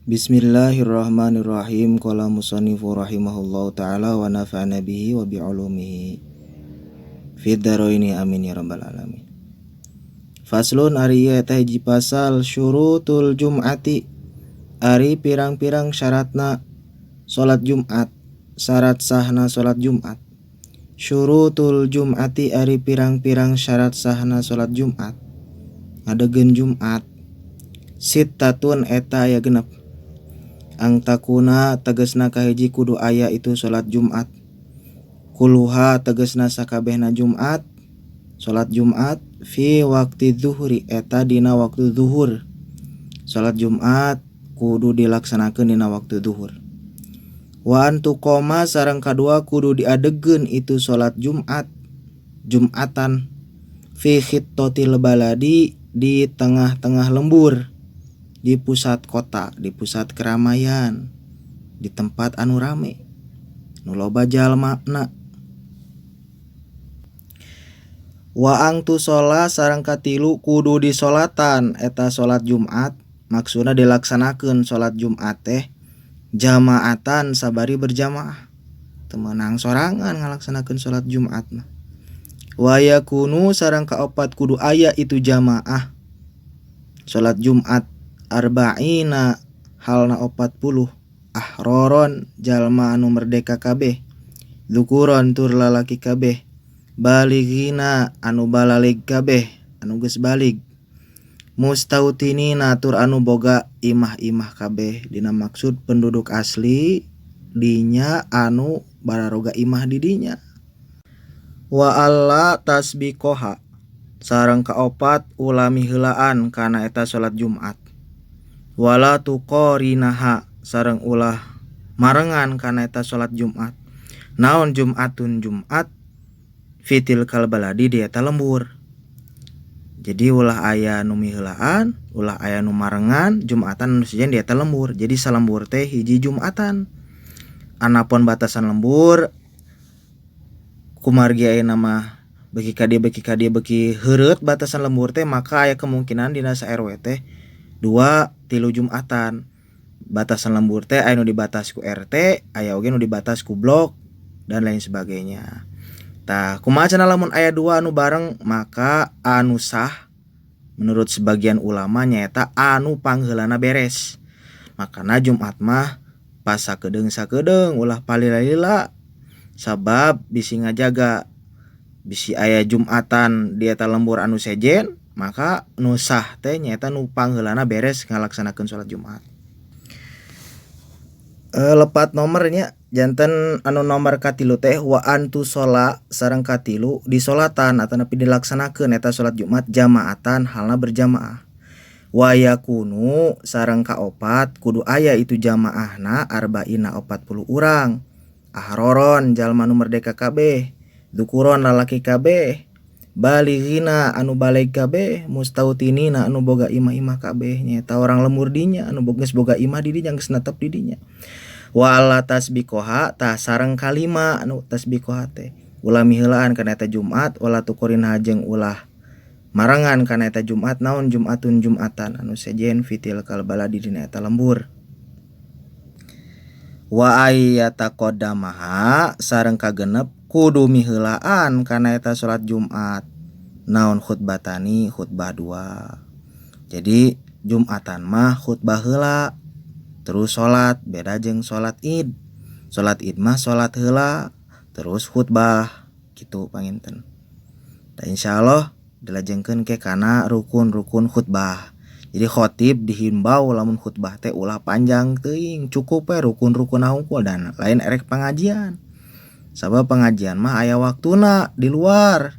Bismillahirrahmanirrahim. Qala musannifu rahimahullahu ta'ala wa nafa'ana bihi wa bi'ulumihi fid dharaini amin ya rabbal alamin. Faslun ari ieu eta hiji pasal syurutul jum'ati, ari pirang-pirang syaratna salat Jumat, syarat sahna salat Jumat. Syurutul jum'ati ari pirang-pirang syarat sahna salat Jumat. Adegeun Jumat sittatun eta aya genep. Ang takuna tegesna kahiji kudu aya itu salat Jumat. Kuluha tegesna sakabehna Jumat, salat Jumat fi waqti zuhri eta dina waktu zuhur. Salat Jumat kudu dilaksanakeun dina waktu zuhur. Wa antu qoma sareng kadua kudu diadegeun itu salat Jumat, Jumatan fi khittatil baladi di tengah-tengah lembur, di pusat kota, di pusat keramaian, di tempat anu rame, nu loba jalmana. Wa angtu sholat sareng katilu kudu disolatan eta sholat Jumat, maksudna dilaksanakeun sholat Jumat teh jamaatan sabari berjamaah, teu meunang sorangan ngalaksanakeun sholat Jumat mah. Wa yakunu sareng kaopat kudu aya itu jamaah sholat Jumat arba'ina halna 40 ahroron jalma anu merdeka kabeh, dzukuron tur lalaki kabeh, balighina anu balaleg kabeh anu geus balig, mustautinina tur anu boga imah-imah kabeh, dina maksud penduduk asli dinya anu bararoga imah di dinya. Wa alla tasbiqoha sareng kaopat ulah miheulaan kana eta salat Jumat. Wala tuqarinaha sareng ulah marengan kana eta salat Jumat. Naon Jumatun Jumat fitil kal baladi di eta lembur. Jadi ulah aya nu miheulaan, ulah aya nu marengan Jumatan anu sejen di eta lembur. Jadi salembur teh hiji Jumatan. Anapun batasan lembur kumargi ayeuna mah beki ka dieu beki heureut batasan lembur teh, maka aya kemungkinan dina sa RW teh 2-3 Jumatan. Batasan lembur teh aya nu dibatas ku RT, aya oge nu dibatas ku blok dan lain sebagainya. Tah kumaha cenah lamun aya 2 anu bareng, maka anu sah menurut sebagian ulama nyaeta anu pangheulana beres. Makana Jumat mah pas sakedeung ulah palila-lila, sabab bisi ngajaga bisi aya Jumatan di eta lembur anu sejen, maka nu sah teh nyaeta nu pangheulana beres ngalaksanakeun salat Jumat. Lepat nomornya janten anu nomor katilu teh wa antu shola sareng katilu disolatan atau nepi dilaksanakeun eta salat Jumat jamaatan halna berjamaah. Wa yakunu sareng kaopat kudu aya itu jamaahna arba'ina 40 urang, ahroron jalma nu merdeka kabeh, dzukuron lalaki kabeh, balighina anu baleg kabeh, mustautinina anu boga imah-imah kabeh, nyaeta orang lembur dinya anu geus boga imah di dinya geus netep di dinya. Wa alla tasbiqoha tah sareng kalima anu tasbiqoha teh ulah miheulaan kana eta Jumat, wala tuqrina jeung ulah marangan kana eta Jumat. Naon Jumatun Jumatan anu sejen fitil kal baladi dina eta lembur. Wa ayyata qadamaha sareng kagenep kudu miheulaan kana eta salat Jumat. Naon khutbatani khutbah 2. Jadi Jumatan mah khutbah heula terus salat, beda jeung salat Id. Salat Id mah salat heula terus khutbah kitu panginten. Da insyaallah dilajengkeun ke kana rukun-rukun khutbah. Jadi khotib dihimbau lamun khutbah teh ulah panjang teuing, cukup we rukun-rukun hungkul dan lain erek pengajian. Sabab pengajian mah aya waktuna di luar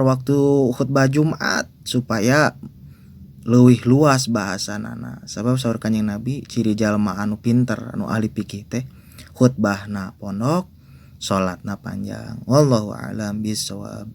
waktu khutbah Jumat supaya leuwih luas bahasanana. Sabab saur Kanjeng Nabi ciri jalma anu pinter anu ahli fikih teh khutbahna pondok, salatna panjang. Wallahu a'lam bishawab.